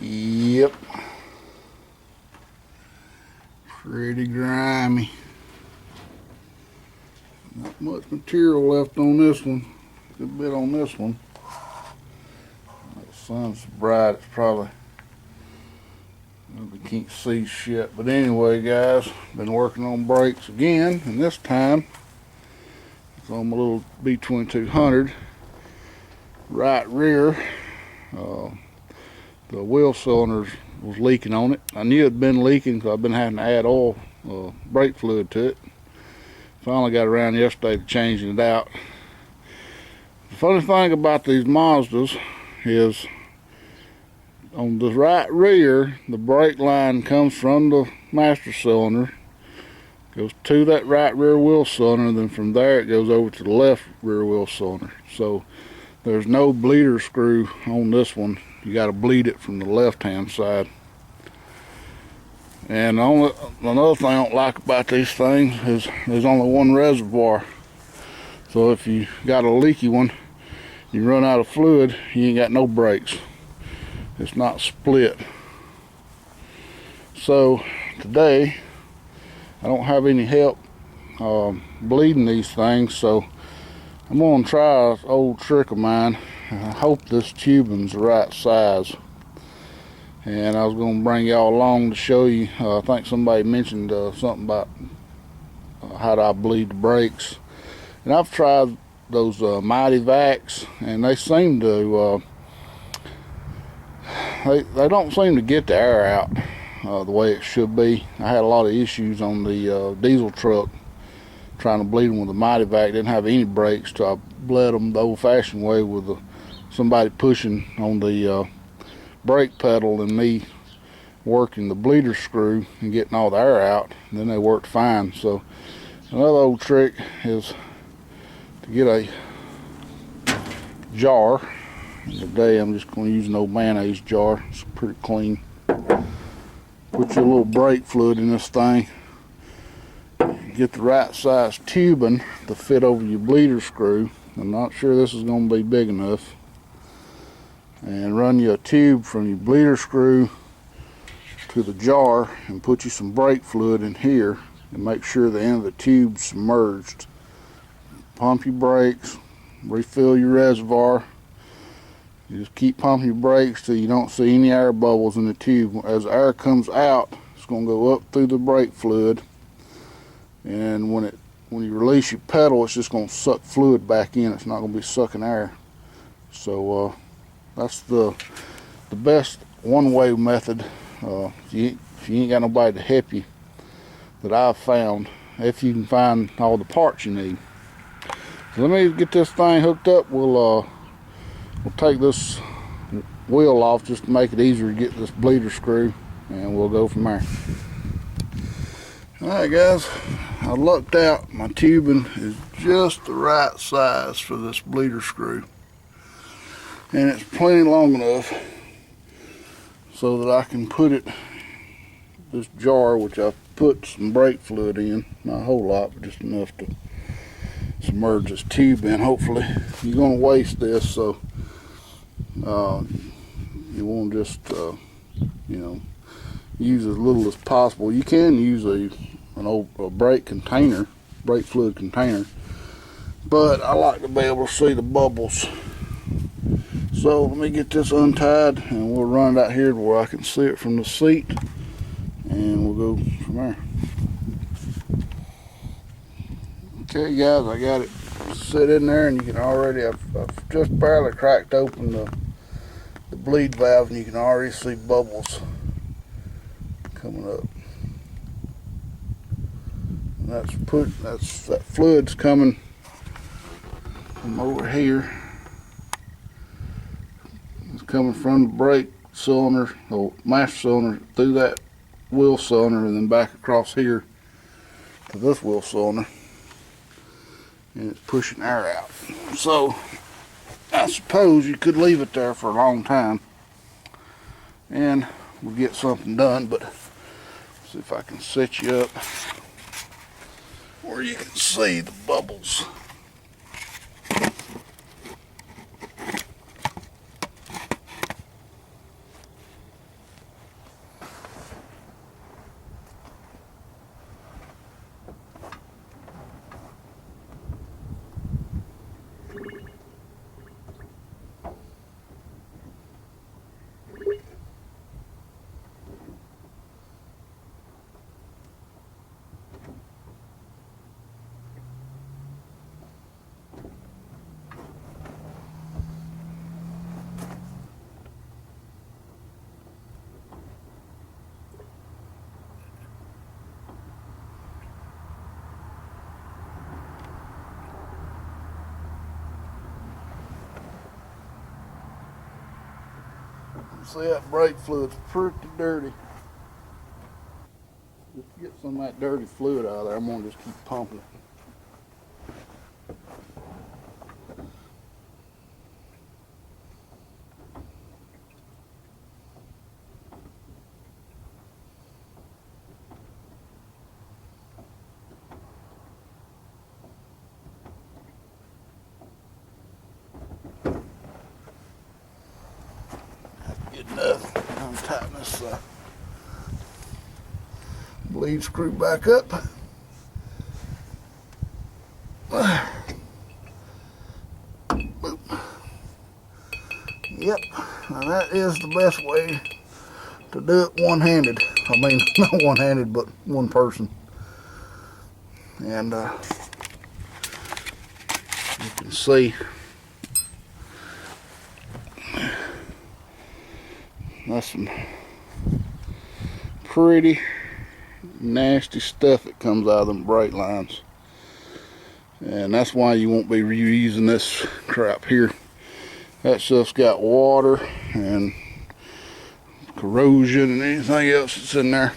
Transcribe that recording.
Yep. Pretty grimy. Not much material left on this one. Good bit on this one. The sun's so bright, it's probably, we can't see shit. But anyway, guys, been working on brakes again, and this time it's on my little B2200 right rear. The wheel cylinders was leaking on it. I knew it had been leaking because I've been having to add oil, brake fluid to it. Finally got around yesterday to changing it out. The funny thing about these Mazdas is on the right rear, the brake line comes from the master cylinder, goes to that right rear wheel cylinder, and then from there it goes over to the left rear wheel cylinder. So there's no bleeder screw on this one. You got to bleed it from the left hand side. And another thing I don't like about these things is there's only one reservoir. So if you got a leaky one, you run out of fluid, you ain't got no brakes. It's not split. So today, I don't have any help bleeding these things, so I'm gonna try an old trick of mine. I hope this tubing's the right size. And I was going to bring y'all along to show you. I think somebody mentioned something about how do I bleed the brakes. And I've tried those Mighty Vacs, and they seem to, they don't seem to get the air out the way it should be. I had a lot of issues on the diesel truck trying to bleed them with the Mighty Vac. Didn't have any brakes, so I bled them the old-fashioned way with somebody pushing on the brake pedal and me working the bleeder screw and getting all the air out, and then they worked fine. So another old trick is to get a jar. Today I'm just going to use an old mayonnaise jar. It's pretty clean. Put your little brake fluid in this thing. Get the right size tubing to fit over your bleeder screw. I'm not sure this is going to be big enough. And run you a tube from your bleeder screw to the jar and put you some brake fluid in here and make sure the end of the tube's submerged. Pump your brakes, refill your reservoir. You just keep pumping your brakes till you don't see any air bubbles in the tube. As the air comes out, it's going to go up through the brake fluid, and when you release your pedal, it's just going to suck fluid back in. It's not going to be sucking air. So that's the best one-way method if you ain't got nobody to help you that I've found, if you can find all the parts you need. So let me get this thing hooked up. We'll take this wheel off just to make it easier to get this bleeder screw, and we'll go from there. Alright guys, I lucked out. My tubing is just the right size for this bleeder screw. And it's plenty long enough so that I can put it, this jar, which I've put some brake fluid in, not a whole lot, but just enough to submerge this tube in. Hopefully, you're going to waste this, so you want to just, use as little as possible. You can use an old brake container, brake fluid container, but I like to be able to see the bubbles. So let me get this untied and we'll run it out here to where I can see it from the seat, and we'll go from there. Okay guys, I got it set in there, and you can already, I've just barely cracked open the bleed valve, and you can already see bubbles coming up. And that fluid's coming from over here. It's coming from the brake cylinder, or master cylinder, through that wheel cylinder, and then back across here to this wheel cylinder, and it's pushing air out. So I suppose you could leave it there for a long time and we'll get something done, but see if I can set you up where you can see the bubbles. See, that brake fluid's pretty dirty. Just to get some of that dirty fluid out of there, I'm gonna just keep pumping it. Good enough. I'll tighten this bleed screw back up. Yep, now that is the best way to do it one-handed. I mean, not one-handed, but one person. And you can see that's some pretty nasty stuff that comes out of them brake lines. And that's why you won't be reusing this crap here. That stuff's got water and corrosion and anything else that's in there.